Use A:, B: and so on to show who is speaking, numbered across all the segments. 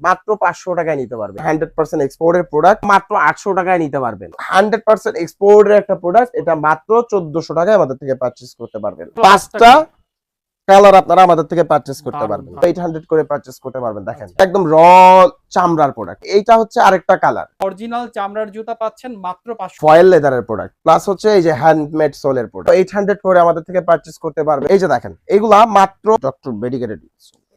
A: মাত্র 500 টাকায় নিতে পারবেন। 100% এক্সপোর্টের প্রোডাক্ট মাত্র 800 টাকায় নিতে পারবেন। 100% এক্সপোর্টের একটা প্রোডাক্ট, এটা মাত্র 1400 টাকায় আমাদের থেকে পারচেজ করতে পারবেন। 5টা কালার আপনারা আমাদের থেকে পারচেজ করতে পারবেন। 800 করে পারচেজ করতে পারবেন। দেখেন একদম র চামড়ার প্রোডাক্ট। এইটা হচ্ছে আরেকটা কালার।
B: অরিজিনাল চামড়ার জুতা পাচ্ছেন মাত্র 500।
A: ফয়েল লেদারের প্রোডাক্ট প্লাস হচ্ছে এই যে হ্যান্ডমেড সোলের প্রোডাক্ট 800 করে আমাদের থেকে পারচেজ করতে পারবেন। এই যে দেখেন এগুলা মাত্র ডক্টর মেডিকেটেড।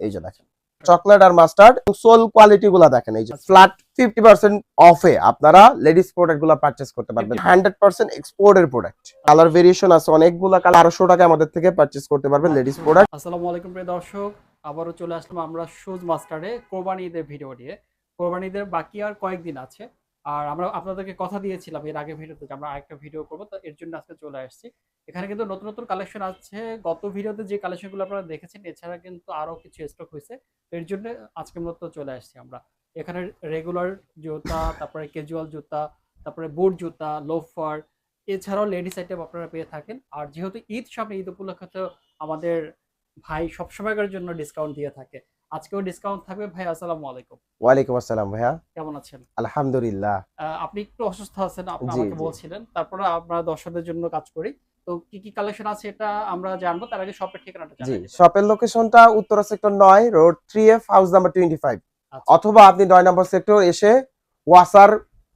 A: এই যে দেখেন চকলেট আর মাস্টার্ড সোল কোয়ালিটি গুলা দেখেন। এই যে ফ্ল্যাট 50% অফে আপনারা লেডিস প্রোডাক্ট গুলা পারচেজ করতে পারবেন। 100% এক্সপোর্টের প্রোডাক্ট। কালার ভেরিয়েশন আছে অনেকগুলা কালার। 1200 টাকা আমাদের থেকে পারচেজ করতে পারবেন লেডিস প্রোডাক্ট।
B: আসসালামু আলাইকুম প্রিয় দর্শক, আবারও চলে আসলাম আমরা শুজ মাস্টারে কোরবানি ঈদের ভিডিও নিয়ে। কোরবানি ঈদের বাকি আর কয়েকদিন আছে, আর আমরা আপনাদেরকে কথা দিয়েছিলাম এর আগে ভিডিওতে যে আমরা আরেকটা ভিডিও করবো, তো এর জন্য আজকে চলে আসছি। এখানে কিন্তু নতুন নতুন কালেকশন আছে। গত ভিডিওতে যে কালেকশনগুলো আপনারা দেখেছেন, এছাড়া কিন্তু আরো কিছু স্টক হয়েছে। এর জন্য আজকে মূলত চলে আসছি আমরা। এখানে রেগুলার জুতা, তারপরে ক্যাজুয়াল জুতা, তারপরে বুট জুতা, লোফার, এছাড়াও লেডিস আইটেম আপনারা পেয়ে থাকেন। আর যেহেতু ঈদ সামনে, ঈদ উপলক্ষে তো আমাদের ভাই সবসময়ের জন্য ডিসকাউন্ট দিয়ে থাকে। আজকেও ডিসকাউন্ট থাকবে। ভাই আসসালামু আলাইকুম।
A: ওয়ালাইকুম আসসালাম ভাইয়া,
B: কেমন আছেন?
A: আলহামদুলিল্লাহ।
B: আপনি একটু অসুস্থ আছেন, আপনি
A: জি
B: আমাকে
A: জি
B: বলছিলেন। তারপরে আমরা দর্শকদের জন্য কাজ করি। তো কি কি কালেকশন আছে এটা আমরা জানবো, তার আগে শপের ঠিকানাটা
A: জি,
B: জানিয়ে দিবেন।
A: শপের লোকেশনটা Uttara sector 9 road 3F house number 25,
B: আচ্ছা,
A: অথবা আপনি 9 নম্বর সেক্টর এসে ওয়াসার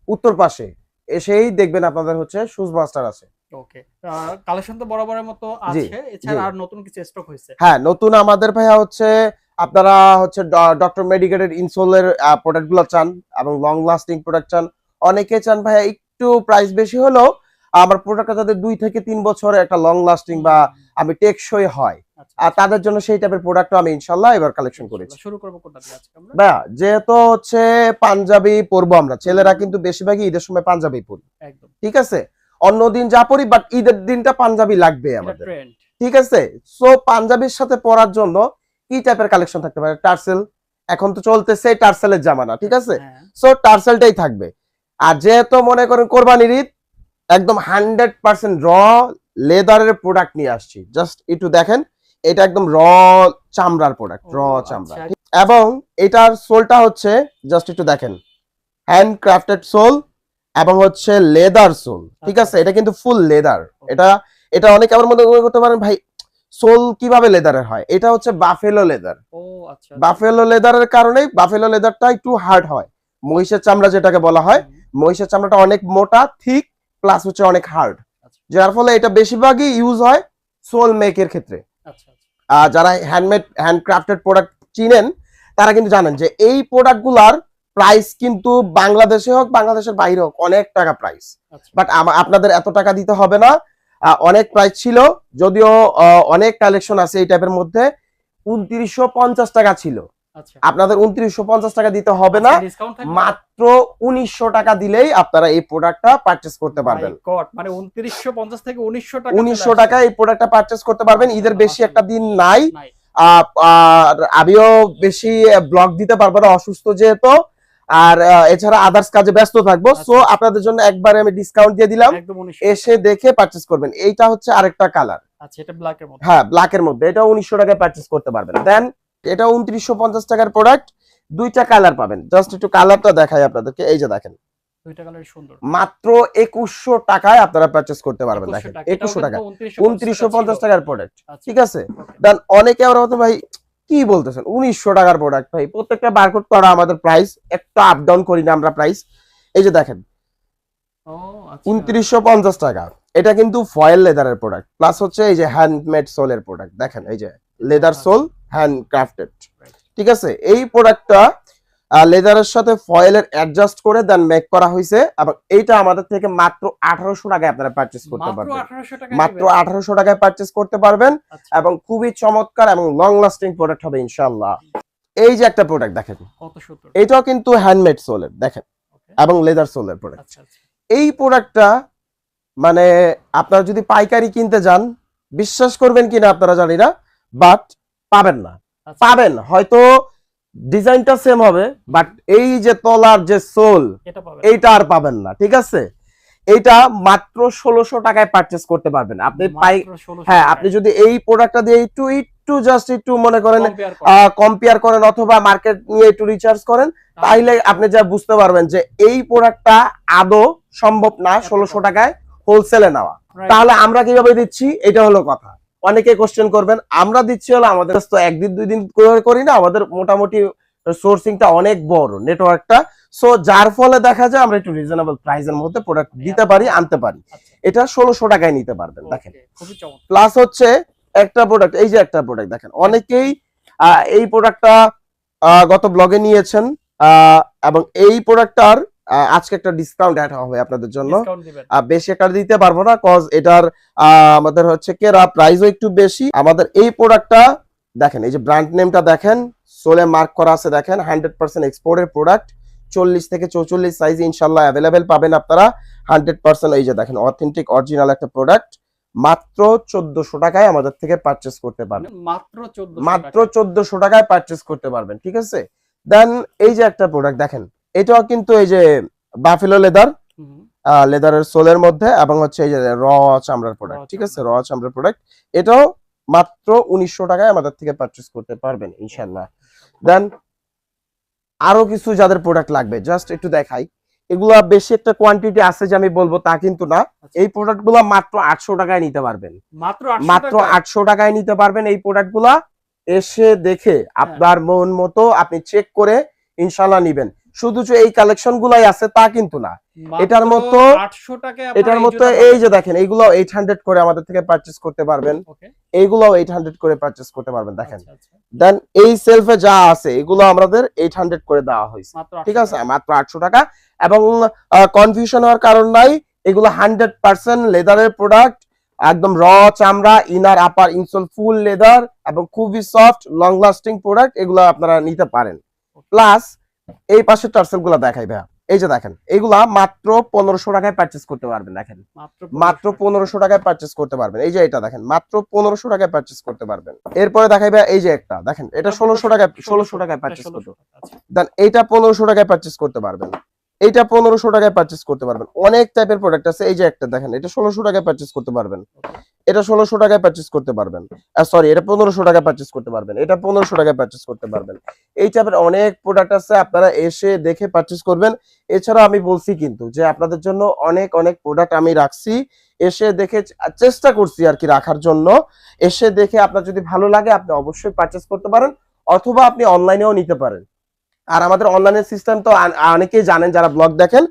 A: উত্তর পাশে এসেই দেখবেন আপনাদের হচ্ছে শুজ মাস্টার আছে।
B: ওকে। কালেকশন তো বরাবরের মতো
A: জি
B: আছে,
A: জি
B: এছাড়া আর নতুন কিছু স্টক হয়েছে?
A: হ্যাঁ, নতুন আমাদের ভাইয়া হচ্ছে আপনারা হচ্ছে ডক্টর মেডিকেটেড ইনসোলের প্রোডাক্ট গুলো চান এবং লং লাস্টিং প্রোডাক্ট চান। অনেকে চান ভাইয়া একটু প্রাইস বেশি হলেও আমার প্রোডাক্টটা যাতে 2 থেকে 3 বছর একটা লং লাস্টিং বা আমি টেকসই হয়,
B: আচ্ছা,
A: আর তাদের জন্য সেই টাইপের প্রোডাক্ট আমি ইনশাআল্লাহ এবার কালেকশন করেছি।
B: শুরু করবো কোনটা দিয়ে আজকে আমরা?
A: ভাইয়া যেহেতু হচ্ছে পাঞ্জাবি পরবো আমরা, ছেলেরা কিন্তু বেশিরভাগই ঈদের সময় পাঞ্জাবি পরি,
B: একদম
A: ঠিক আছে? অন্য দিন যা পরি, বাট ঈদের দিনটা পাঞ্জাবি লাগবে
B: এটা
A: আমাদের,
B: ট্রেন্ড।
A: ঠিক আছে? সো পাঞ্জাবির সাথে পরার জন্য কি টাইপের কালেকশন থাকতে পারে? টার্সেল, এখন তো চলতেছে টার্সেলের জামানা, ঠিক আছে?
B: হ্যাঁ,
A: সো টার্সেলটাই থাকবে। আর যেহেতু মনে করেন কোরবানির ঈদ, একদম 100% র লেদারের প্রোডাক্ট নিয়ে আসছি। জাস্ট একটু দেখেন, এটা একদম র চামড়ার প্রোডাক্ট, র চামড়া।
B: আচ্ছা,
A: এবং এটার সোলটা হচ্ছে জাস্ট একটু দেখেন, হ্যান্ড ক্রাফটেড সোল এবং হচ্ছে লেদার সোল, ঠিক আছে? এটা কিন্তু ফুল লেদার। এটা এটা অনেকে আমার মনে করতে পারেন ভাই সোল কিভাবে লেদারের হয়। এটা হচ্ছে বাফেলো লেদার।
B: ও আচ্ছা,
A: বাফেলো লেদারের কারণেই বাফেলো লেদারটা একটু হার্ড হয়। মহিষের চামড়া যেটাকে বলা হয়, মহিষের চামড়াটা অনেক মোটা, থিক, প্লাস হচ্ছে অনেক হার্ড, যার ফলে এটা বেশিরভাগই ইউজ হয় সোল মেকের ক্ষেত্রে।
B: আচ্ছা,
A: যারা হ্যান্ড ক্রাফটেড প্রোডাক্ট চিনেন তারা কিন্তু জানেন যে এই প্রোডাক্টগুলার প্রাইস কিন্তু বাংলাদেশে হোক বাংলাদেশের বাইরে হোক অনেক টাকা প্রাইস, বাট আপনাদের এত টাকা দিতে হবে না। অনেক প্রাইস ছিল, যদিও অনেক কালেকশন আছে এই টাইপের মধ্যে। 2950 টাকা ছিল, আপনাদের 2950 টাকা দিতে হবে না, মাত্র 1900 টাকা দিলেই আপনারা এই প্রোডাক্টটা পারচেজ করতে পারবেন।
B: মানে 2950 থেকে 1900 টাকা,
A: 1900 টাকা এই প্রোডাক্টটা পারচেজ করতে পারবেন। ঈদের বেশি একটা দিন নাই, আমিও বেশি ব্লগ দিতে পারবো না অসুস্থ যেহেতু, আর এছাড়া আদার্স কাজে ব্যস্ত থাকবো। সো আপনাদের জন্য একবারে আমি ডিসকাউন্ট দিয়ে দিলাম, এসে দেখে পারচেজ করবেন। এইটা হচ্ছে আরেকটা কালার।
B: আচ্ছা, এটা ব্ল্যাকের মধ্যে।
A: হ্যাঁ, ব্ল্যাকের মধ্যে। এটা 1900 টাকায় পারচেজ করতে পারবেন। দেন এটা 2950 টাকার প্রোডাক্ট, দুইটা কালার পাবেন। জাস্ট একটু কালারটা দেখাই আপনাদেরকে। এই যে দেখেন,
B: দুইটা কালারই সুন্দর।
A: মাত্র 2100 টাকায় আপনারা পারচেজ করতে পারবেন। দেখেন 2100 টাকা, 2950 টাকার প্রোডাক্ট, ঠিক আছে? দেন অনেকে আবার হয়তো ভাই কি বলতেছেন 1900 টাকার প্রোডাক্ট, ভাই প্রত্যেকটা বারকোড করা আমাদের প্রাইস, একটা আপ ডাউন করি না আমরা প্রাইস। এই যে দেখেন 2950 টাকা, এটা কিন্তু ফয়েল লেদারের প্রোডাক্ট প্লাস হচ্ছে এই যে হ্যান্ডমেড সোলের প্রোডাক্ট। দেখেন এই যে লেদার সোল, হ্যান্ড ক্রাফটেড, ঠিক আছে? এই প্রোডাক্টটা লেদারের সাথে ফয়েলের অ্যাডজাস্ট করে দেন মেক করা হয়েছে, এবং এইটা আমাদের থেকে মাত্র 1800 টাকায় আপনারা পারচেজ করতে পারবেন। মাত্র 1800 টাকায় পারচেজ করতে পারবেন, এবং খুবই চমৎকার এবং লং লাস্টিং প্রোডাক্ট হবে ইনশাআল্লাহ। এই যে একটা প্রোডাক্ট দেখেন,
B: কত সুন্দর,
A: এটাও কিন্তু হ্যান্ডমেড সোলের, দেখেন, এবং লেদার সোলের প্রোডাক্ট। এই প্রোডাক্টটা মানে আপনারা যদি পাইকারি কিনতে যান, বিশ্বাস করবেন কিনা আপনারা জানি না, বাট পাবেন না। পাবেন হয়তো ডিজাইনটা সেম হবে, বাট এই যে তলার যে সোল, এইটা আর পাবেন না, ঠিক আছে? এইটা মাত্র 1600 টাকায় পারচেজ করতে পারবেন আপনি। হ্যাঁ, আপনি যদি এই প্রোডাক্টটা দিয়ে একটু মনে করেন
B: Compare করা।
A: কম্পেয়ার করেন অথবা মার্কেট নিয়ে একটু রিসার্চ করেন, তাইলে আপনি যা বুঝতে পারবেন যে এই প্রোডাক্টটা আদৌ সম্ভব না
B: এত
A: 1600
B: কম।
A: টাকায় হোলসেলে নেওয়া।
B: Right.
A: তাহলে আমরা কিভাবে দিচ্ছি, এটা হলো কথা। অনেকে কোশ্চেন করবেন, আমরা দিচ্ছি হলো আমাদের তো একদিন দুই দিন করে করি না, আমাদের মোটামুটি সোর্সিংটা অনেক বড় নেটওয়ার্কটা। সো যার ফলে দেখা যায় আমরা একটু রিজনেবল প্রাইসের মধ্যে প্রোডাক্ট দিতে পারি, আনতে পারি।
B: আচ্ছা,
A: এটা 1600 টাকায় নিতে পারবেন দেখেন।
B: okay, খুবই চমৎকার।
A: প্লাস হচ্ছে একটা প্রোডাক্ট, এই যে একটা প্রোডাক্ট দেখেন, অনেকেই এই প্রোডাক্টটা গত ব্লগে নিয়েছেন, এবং এই প্রোডাক্টটার আজকে একটা ডিসকাউন্ট অ্যাড হবে আপনাদের জন্য।
B: Discount দিবেন।
A: বেশি একটা দিতে পারবো না, কজ এটার আমাদের হচ্ছে কেরা প্রাইসও একটু বেশি। আমাদের এই প্রোডাক্টটা দেখেন, এই যে ব্র্যান্ড নেমটা দেখেন, সোলে মার্ক করা আছে দেখেন, 100% এক্সপোর্টের প্রোডাক্ট, 40 থেকে 44 সাইজ ইনশাল্লাহ অ্যাভেলেবেল পাবেন আপনারা 100%। এই যে দেখেন, অথেন্টিক অরিজিনাল একটা প্রোডাক্ট, মাত্র 1400 টাকায় আমাদের থেকে পারচেস করতে পারবেন।
B: মাত্র 1400
A: মাত্র
B: টাকা।
A: 1400 টাকায় পারচেস করতে পারবেন, ঠিক আছে। দেন এই যে একটা প্রোডাক্ট দেখেন, এটাও কিন্তু এই যে বাফেলো লেদার,
B: হুম,
A: লেদারের সোলের মধ্যে, এবং হচ্ছে এই যে র চামড়ার প্রোডাক্ট, ঠিক আছে, র চামড়ার প্রোডাক্ট। এটাও মাত্র 1900 টাকায় আমাদের থেকে পারচেস করতে পারবেন ইনশাআল্লাহ। দেন আরো কিছু যাদের প্রোডাক্ট লাগবে জাস্ট একটু দেখাই, এগুলা বেশি একটা কোয়ান্টিটি আছে যে আমি বলবো তা কিন্তু না। এই প্রোডাক্টগুলো মাত্র 800 টাকায় নিতে পারবেন,
B: মাত্র
A: মাত্র
B: 800 টাকা।
A: 800 টাকায় নিতে পারবেন এই প্রোডাক্টগুলা। এসে দেখে আপনার মন মতো আপনি চেক করে ইনশাআল্লাহ নিবেন। শুধু যে এই কালেকশন গুলাই আছে তা কিন্তু না, এটার মতো
B: 800 টাকায়
A: এটার মতো এই যে দেখেন, এইগুলো 800 করে আমাদের থেকে পারচেজ করতে পারবেন,
B: ওকে,
A: এইগুলো 800 করে পারচেজ করতে পারবেন দেখেন।
B: আচ্ছা আচ্ছা,
A: দেন এই সেলফে যা আছে এগুলো আমাদের 800 করে দেওয়া হয়েছে,
B: মাত্র
A: ঠিক
B: 800
A: আছে,
B: টাকা।
A: মাত্র 800 টাকা। এবং কনফিউশন হওয়ার কারণ নাই, এগুলো 100% লেদারের প্রোডাক্ট, একদম র চামড়া, ইনার আপার ইনসোল ফুল লেদার, এবং খুবই সফট লং লাস্টিং প্রোডাক্ট, এগুলো আপনারা নিতে পারেন। প্লাস এই পাশের টার্সেল গুলা দেখাই ভাইয়া, এই যে দেখেন, এগুলা মাত্র 1500 টাকায় পারচেজ করতে পারবেন দেখেন, মাত্র 1500 টাকায় পারচেজ করতে পারবেন। এই যে এটা দেখেন, মাত্র 1500 টাকায় পারচেজ করতে পারবেন। এরপরে দেখাই ভাইয়া, এই যে একটা দেখেন, এটা 1600 টাকায় 1600 টাকায় পারচেজ করতে, দেন এইটা 1500 টাকায় পারচেজ করতে পারবেন, এইটা 1500 টাকায় পারচেজ করতে পারবেন। অনেক টাইপের প্রোডাক্ট আছে, এই যে একটা দেখেন, এটা 1600 টাকায় পারচেজ করতে পারবেন, এটা 1600 টাকায় পারচেজ করতে পারবেন, সরি এটা 1500 টাকায় পারচেজ করতে পারবেন, এটা 1500 টাকায় পারচেজ করতে পারবেন। এই টাইপের অনেক প্রোডাক্ট আছে, আপনারা এসে দেখে পারচেজ করবেন। এছাড়া আমি বলছি কিন্তু যে আপনাদের জন্য অনেক অনেক প্রোডাক্ট আমি রাখছি, এসে দেখে চেষ্টা করছি আর কি রাখার জন্য। এসে দেখে আপনার যদি ভালো লাগে আপনি অবশ্যই পারচেজ করতে পারেন, অথবা আপনি অনলাইনেও নিতে পারেন। আর আমাদের অনলাইনের সিস্টেম তো অনেকেই জানেন যারা ব্লগ দেখেন,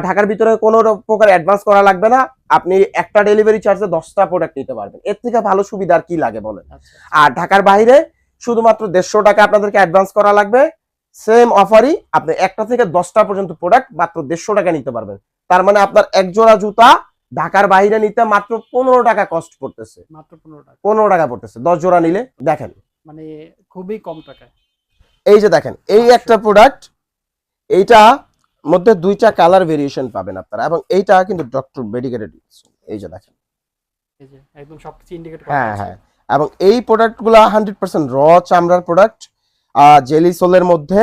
A: ঢাকার ভিতরে কোনো প্রকার অ্যাডভান্স করা লাগবে না, আপনি একটা ডেলিভারি চার্জে 10টা প্রোডাক্ট নিতে পারবেন। এর থেকে ভালো সুবিধা আর কি লাগে বলেন। আর ঢাকার বাইরে শুধুমাত্র 150 টাকা আপনাদেরকে অ্যাডভান্স করা লাগবে। সেম অফারই আপনি একটা থেকে 10টা পর্যন্ত প্রোডাক্ট মাত্র 150 টাকা নিতে পারবেন। তার মানে আপনার এক জোড়া জুতা ঢাকার বাইরে নিতে মাত্র 15 টাকা কস্ট পড়তেছে,
B: মাত্র 15 টাকা,
A: 15 টাকা পড়তেছে 10 জোড়া নিলে। দেখেন
B: মানে খুবই কম টাকায়।
A: এই যে দেখেন, এই একটা প্রোডাক্ট, এইটা মধ্যে দুইটা কালার ভেরিয়েশন পাবেন আপনারা, এবং এইটা কিন্তু ডক্টর মেডিকেটেড, এই যে দেখেন,
B: এই যে একদম সবকিছু ইন্ডিকেট করা
A: হ্যাঁ
B: আছে।
A: হ্যাঁ। এবং এই প্রোডাক্টগুলো 100% র চামড়ার প্রোডাক্ট, জেলি সোলের মধ্যে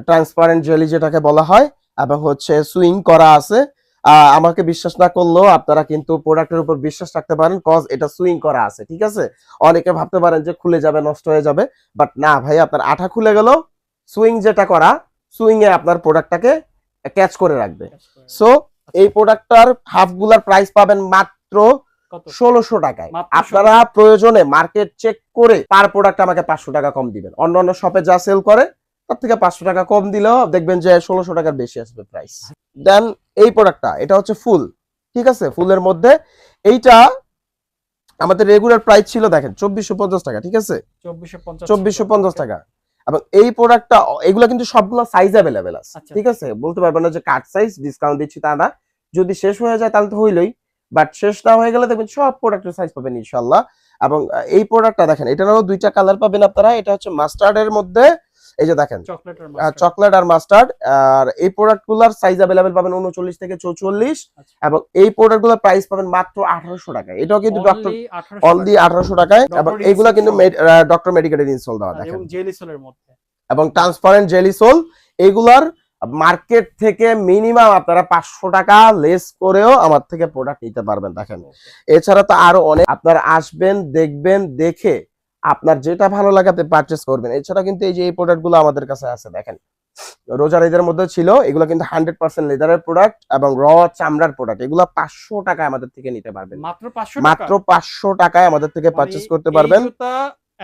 A: ট্রান্সপারেন্ট জেলি যেটাকে বলা হয়, এবং হচ্ছে সুইং করা আছে। আমাকে বিশ্বাস না করলেও আপনারা কিন্তু প্রোডাক্টের উপর বিশ্বাস রাখতে পারেন, কজ এটা সুইং করা আছে, ঠিক আছে। অনেকে ভাবতে পারেন যে খুলে যাবে, নষ্ট হয়ে যাবে, বাট না ভাই, আপনার আঠা খুলে গেল, সুইং যেটা করা, সুইং এ আপনার প্রোডাক্টটাকে ক্যাচ করে রাখবে। সো এই প্রোডাক্টটার হাফগুলার প্রাইস পাবেন মাত্র
B: কত?
A: 1600 টাকায়।
B: মাত্র
A: আপনারা প্রয়োজনে মার্কেট চেক করে পার প্রোডাক্ট আমাকে 500 টাকা কম দিবেন, অন্যান্য শপে যা সেল করে তার থেকে 500 টাকা কম দিলেও দেখবেন যে 1600 টাকার বেশি আসবে প্রাইস। দেন এই প্রোডাক্টটা, এটা হচ্ছে ফুল, ঠিক আছে, ফুলের মধ্যে। এইটা আমাদের রেগুলার প্রাইস ছিল দেখেন 2450 টাকা, ঠিক আছে, 2450 টাকা। এবং এই প্রোডাক্টটা, এগুলো কিন্তু সবগুলো সাইজ অ্যাভেলেবেল আছে,
B: আচ্ছা।
A: ঠিক আছে। বলতে পারবেন না যে কাট সাইজ ডিসকাউন্ট দিচ্ছি তা না, যদি শেষ হয়ে যায় তাহলে তো হইলই, বাট শেষ না হয়ে গেলে দেখবেন সব প্রোডাক্টের সাইজ পাবেন ইনশাআল্লাহ। এবং এই প্রোডাক্টটা দেখেন, এটারও দুইটা কালার পাবেন আপনারা, এটা হচ্ছে মাস্টার্ডের মধ্যে, এই যে দেখেন চকলেট আর মাস্টার্ড। আর এই প্রোডাক্টগুলোর সাইজ अवेलेबल পাবেন 39 থেকে 44, এবং এই প্রোডাক্টগুলোর প্রাইস পাবেন মাত্র 1800 টাকায়। এটাও কিন্তু ডক্টর অনলি 1800 টাকায়, এবং এইগুলা কিন্তু ডক্টর মেডিকেটেড ইনসোল দেওয়া দেখেন,
B: এবং জেলি সোলের মধ্যে,
A: এবং ট্রান্সপারেন্ট জেলি সোল। এগুলার মার্কেট থেকে মিনিমাম আপনারা 500 টাকা লেস করেও আমার থেকে প্রোডাক্ট নিতে পারবেন দেখেন। এছাড়া তো আরো অনেক, আপনারা আসবেন, দেখবেন, দেখে আপনার যেটা ভালো লাগে আপনি পারচেস করবেন। এছাড়া কিন্তু এই যে এই প্রোডাক্টগুলো আমাদের কাছে আছে দেখেন, রোজার ঈদের মধ্যে ছিল, এগুলো কিন্তু 100% লেদারের প্রোডাক্ট এবং র চামড়ার প্রোডাক্ট। এগুলো 500 টাকায় আমাদের থেকে নিতে পারবেন,
B: মাত্র 500
A: মাত্র
B: টাকা
A: 500 টাকায় আমাদের থেকে
B: মানে
A: পারচেস করতে
B: এই
A: পারবেন।
B: জুতা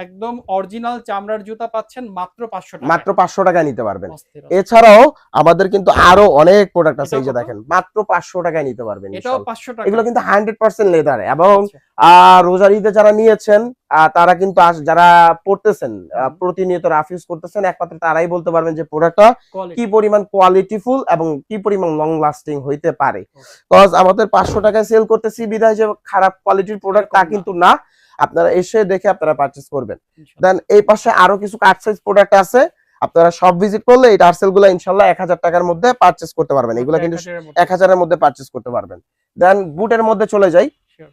B: একদম অরিজিনাল চামড়ার জুতা পাচ্ছেন মাত্র 500 টাকা।
A: মাত্র 500 টাকায় নিতে পারবেন।
B: অস্থির।
A: এছাড়াও আমাদের কিন্তু আরো অনেক প্রোডাক্ট আছে,
B: এটাও
A: এই যে
B: কত?
A: দেখেন মাত্র 500 টাকায় নিতে পারবেন
B: এটাও
A: ইনশাআল্লাহ।
B: 500 টাকা।
A: এগুলো কিন্তু 100% লেদার এবং
B: আচ্ছা।
A: রোজার ঈদে যারা নিয়েছেন তারা কিন্তু যারা পড়তেছেন প্রতিনিয়ত রাফ ইউজ করতেছেন, একমাত্র তারাই বলতে পারবেন যে প্রোডাক্টটা
B: কোয়ালিটি
A: কি পরিমাণ কোয়ালিটিফুল এবং কি পরিমাণ লং লাস্টিং হইতে পারে। কজ আমাদের 500 টাকায় সেল করতেছি বিধায় যে খারাপ কোয়ালিটির প্রোডাক্ট তা
B: এরকম না।
A: কিন্তু না, আপনারা এসে দেখে আপনারা পারচেজ করবেন।
B: ইনশাআল্লাহ।
A: দেন এই পাশে আরো কিছু কাট সাইজ প্রোডাক্ট আছে, আপনারা সব ভিজিট করলে এই টার্সেল গুলো ইনশাআল্লাহ 1000 টাকার মধ্যে পারচেজ করতে পারবেন। এগুলো কিন্তু
B: 1000 এর মধ্যে।
A: 1000 এর মধ্যে পারচেজ করতে পারবেন। দেন বুটের মধ্যে চলে যাই।
B: Sure.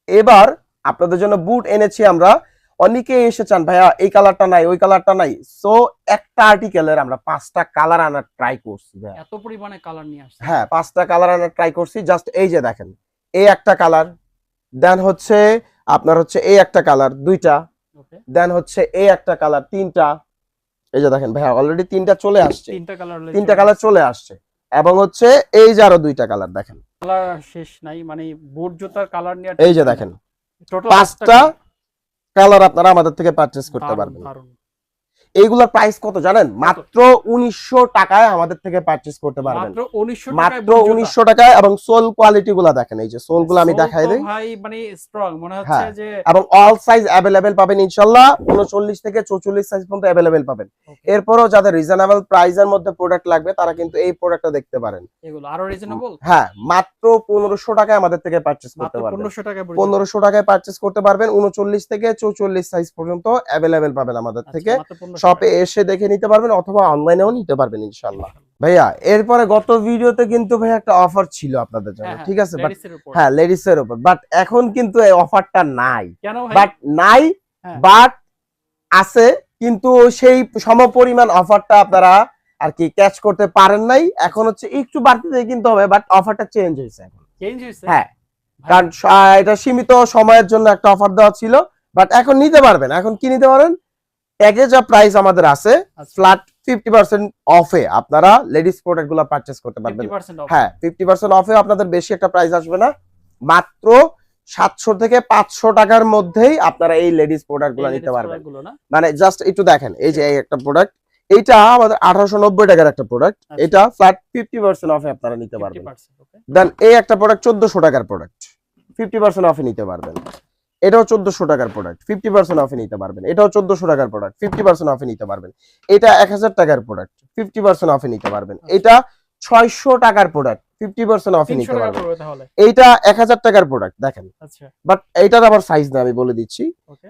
A: এবার আপনাদের জন্য বুট এনেছি আমরা। অনেকে এসে চান ভাইয়া এই কালারটা নাই ওই কালারটা নাই, সো একটা আর্টিকেলের আমরা 5টা কালার আনার ট্রাই করছি ভাইয়া।
B: এত পরিমাণে কালার নিয়ে আসছে।
A: হ্যাঁ 5টা কালার আনার ট্রাই করছি। জাস্ট এই যে দেখেন, এই একটা কালার, দেন হচ্ছে আপনার হচ্ছে এই একটা কালার 2টা,
B: ওকে।
A: দেন হচ্ছে এই একটা কালার 3টা। এই যে দেখেন ভাইয়া অলরেডি 3টা চলে আসছে, 3টা কালার চলে আসছে এবং হচ্ছে এই যে আরো 2টা কালার দেখেন।
B: কালার শেষ নাই, মানে বুট জুতার কালার নিয়ে
A: এই যে দেখেন
B: টোটাল
A: 5টা কালার আপনারা আমাদের থেকে পারচেজ করতে পারবেন। এইগুলোর প্রাইস কত জানেন? মাত্র 1900 টাকায় আমাদের থেকে পারচেজ করতে পারবেন।
B: মাত্র 1900 টাকায়
A: মাত্র
B: বুট জুতা।
A: 1900 টাকায় এবং সোল কোয়ালিটি গুলা দেখেন, এই যে সোল গুলো আমি
B: সোল
A: দেখাই
B: তো
A: দেই।
B: ভাই মানে স্ট্রং মনে হচ্ছে
A: হ্যাঁ
B: যে
A: এবং অল সাইজ अवेलेबल পাবেন ইনশাআল্লাহ। 39 থেকে 44 সাইজ পর্যন্ত अवेलेबल পাবেন।
B: Okay.
A: এরপরও যাদের রিজনেবল প্রাইসের মধ্যে প্রোডাক্ট লাগবে তারা কিন্তু এই প্রোডাক্টটা দেখতে পারেন।
B: এগুলো আরো রিজনেবল।
A: হ্যাঁ মাত্র 1500 টাকায় আমাদের থেকে পারচেজ করতে
B: মাত্র
A: পারবেন।
B: 1500 টাকায় বুট জুতা।
A: 1500 টাকায় পারচেজ করতে পারবেন। 39 থেকে 44 সাইজ পর্যন্ত अवेलेबल পাবেন আমাদের
B: আচ্ছা,
A: থেকে।
B: মাত্র 1500
A: শপে
B: টাকা।
A: এসে দেখে নিতে পারবেন অথবা অনলাইনেও নিতে পারবেন ইনশাআল্লাহ। ভাইয়া এরপরে গত ভিডিওতে কিন্তু ভাই একটা অফার ছিল আপনাদের জন্য,
B: হ্যাঁ,
A: ঠিক আছে? বাট
B: লেডিসের উপর।
A: হ্যাঁ লেডিস এর উপর, বাট এখন কিন্তু এই অফারটা নাই।
B: কেন ভাই?
A: বাট নাই,
B: হ্যাঁ।
A: বাট আছে, কিন্তু সেই সমপরিমাণ অফারটা আপনারা আর কি ক্যাচ করতে পারেন নাই। এখন হচ্ছে একটু বাড়তি দিয়ে কিনতে হবে, বাট অফারটা চেঞ্জ হয়েছে এখন।
B: চেঞ্জ হইছে।
A: হ্যাঁ
B: ভাই,
A: কারণ এটা সীমিত সময়ের জন্য একটা অফার দেওয়া ছিল, বাট এখন নিতে পারবেন। এখন কি নিতে পারেন? প্যাকেজ অফ প্রাইস আমাদের আছে
B: আচ্ছা,
A: ফ্ল্যাট 50% অফে আপনারা লেডিস প্রোডাক্ট গুলো পারচেজ করতে পারবেন।
B: 50% অফ।
A: হ্যাঁ 50% অফে আপনাদের বেশি একটা প্রাইস আসবে না, মাত্র 700 থেকে 500 টাকার মধ্যেই আপনারা এই লেডিস প্রোডাক্ট গুলো নিতে পারবেন। মানে জাস্ট একটু দেখেন, এই যে এই একটা প্রোডাক্ট, এইটা আমাদের 1890 টাকার একটা প্রোডাক্ট,
B: আচ্ছা।
A: এটা ফ্ল্যাট 50% অফে আপনারা নিতে পারবেন।
B: 50%, ওকে।
A: দেন এই একটা প্রোডাক্ট 1400 টাকার প্রোডাক্ট, 50% অফে নিতে পারবেন। এটাও 1400 টাকার প্রোডাক্ট, 50% অফে নিতে পারবেন। এটাও 1400 টাকার প্রোডাক্ট, 50% অফে নিতে পারবেন। এটা 1000 টাকার প্রোডাক্ট, 50% অফে নিতে পারবেন। এটা 600 টাকার প্রোডাক্ট, 50% অফে
B: 300
A: নিতে
B: টাকা
A: পারবেন।
B: পড়বে তাহলে।
A: এইটা 1000 টাকার প্রোডাক্ট দেখেন,
B: আচ্ছা,
A: বাট এইটার আবার সাইজ না, আমি বলে দিচ্ছি।
B: ওকে।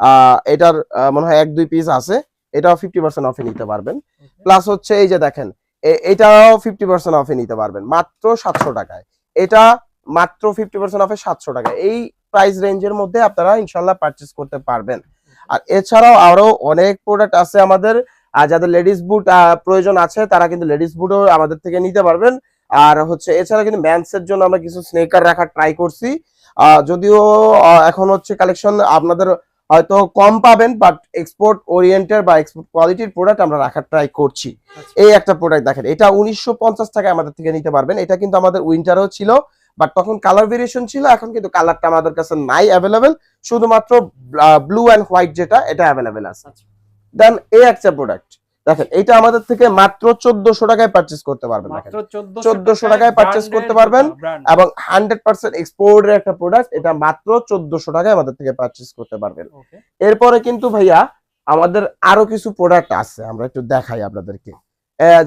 A: এটার মনে হয় 1-2 পিস আছে, এটাও 50% অফে নিতে পারবেন।
B: ওকে।
A: প্লাস হচ্ছে এই যে দেখেন, এটাও 50% অফে নিতে পারবেন মাত্র 700 টাকায়। এটা মাত্র 50% অফে 700 টাকা। এই প্রাইস রেঞ্জের মধ্যে আপনারা ইনশাআল্লাহ পারচেজ করতে পারবেন। আর এছাড়াও আরো অনেক প্রোডাক্ট আছে আমাদের, আর যাদের লেডিস বুট প্রয়োজন আছে তারা কিন্তু লেডিস বুটও আমাদের থেকে নিতে পারবেন। আর হচ্ছে এছাড়া কিন্তু ম্যানসের জন্য আমরা কিছু স্নেকার রাখার ট্রাই করছি, যদিও এখন হচ্ছে কালেকশন আপনাদের হয়তো কম পাবেন, বাট এক্সপোর্ট ওরিয়েন্টেড বা এক্সপোর্ট কোয়ালিটির প্রোডাক্ট আমরা রাখার ট্রাই করছি। এই একটা প্রোডাক্ট দেখেন, এটা 1950 টাকায় আমাদের থেকে নিতে পারবেন। এটা কিন্তু আমাদের উইন্টারও ছিল, বাট তখন কালার ভেরিয়েশন ছিল, এখন কিন্তু কালারটা আমাদের কাছে নাই অ্যাভেলেবেল, শুধুমাত্র ব্লু এন্ড হোয়াইট যেটা এটা অ্যাভেলেবেল আছে। দেন এই একটা প্রোডাক্ট দেখেন, এটা আমাদের থেকে মাত্র 1400 টাকায় পারচেজ করতে পারবেন। দেখেন
B: মাত্র
A: 1400 টাকায় পারচেজ করতে পারবেন এবং 100% এক্সপোর্টের একটা প্রোডাক্ট, এটা মাত্র 1400 টাকায় আমাদের থেকে পারচেজ করতে পারবেন।
B: ওকে।
A: এরপরে কিন্তু ভাইয়া আমাদের আরো কিছু প্রোডাক্ট আছে, আমরা একটু দেখাই আপনাদেরকে।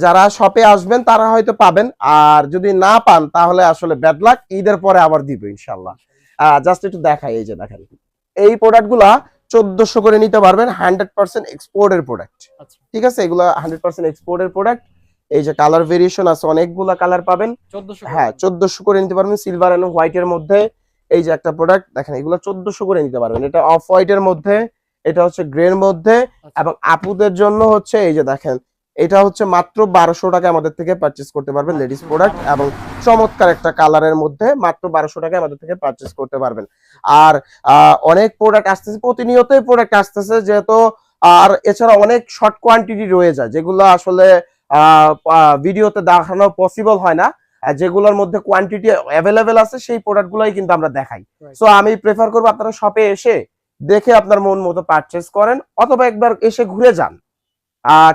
A: যারা শপে আসবেন তারা হয়তো পাবেন, আর যদি না পান তাহলে আসলে ব্যাড লাক, ঈদের পরে আবার দিব ইনশাআল্লাহ। জাস্ট একটু দেখাই, এই যে দেখেন এই প্রোডাক্টগুলা 1400 করে নিতে পারবেন, 100% এক্সপোর্টের প্রোডাক্ট।
B: আচ্ছা,
A: ঠিক আছে, এগুলা 100% এক্সপোর্টের প্রোডাক্ট। এই যে কালার ভেরিয়েশন আছে, অনেকগুলা কালার পাবেন।
B: 1400।
A: হ্যাঁ 1400 করে নিতে পারবেন, সিলভার এন্ড হোয়াইটের মধ্যে। এই যে একটা প্রোডাক্ট দেখেন, এগুলো 1400 করে নিতে পারবেন। এটা অফ হোয়াইটের মধ্যে, এটা হচ্ছে গ্রে এর মধ্যে, এবং আপুদের জন্য হচ্ছে এই যে দেখেন এটা হচ্ছে মাত্র 1200 টাকা আমাদের থেকে পারচেজ করতে পারবেন লেডিস প্রোডাক্ট, এবং চমৎকার একটা কালারের মধ্যে মাত্র 1200 টাকা আমাদের থেকে পারচেজ করতে পারবেন। আর অনেক প্রোডাক্ট আসতেছে, প্রতিনিয়তই প্রোডাক্ট আসতেছে যেহেতু, আর এছাড়া অনেক শর্ট কোয়ান্টিটি রয়ে যায় যেগুলো আসলে ভিডিওতে দেখানো পসিবল হয় না, আর যেগুলোর মধ্যে কোয়ান্টিটি অ্যাভেলেবেল আছে সেই প্রোডাক্টগুলোই কিন্তু আমরা দেখাই। সো আমি প্রেফার করবো আপনারা শপে এসে দেখে আপনার মন মতো পারচেজ করেন, অথবা একবার এসে ঘুরে যান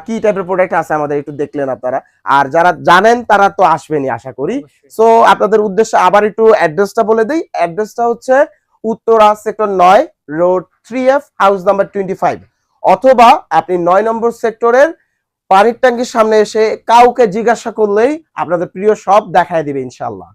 A: কি টাইপের প্রোডাক্ট আছে আমাদের একটু দেখলেন আপনারা। আর যারা জানেন তারা তো আসবেনই আশা করি। সো আপনাদের উদ্দেশ্যে আবার একটু অ্যাড্রেসটা বলে দিই। অ্যাড্রেসটা হচ্ছে Uttara sector 9 road 3F house number 25, অথবা আপনি 9 নম্বর সেক্টরের পানির ট্যাঙ্কির সামনে এসে কাউকে জিজ্ঞাসা করলেই আপনাদের প্রিয় শপ দেখায় দিবে ইনশাআল্লাহ।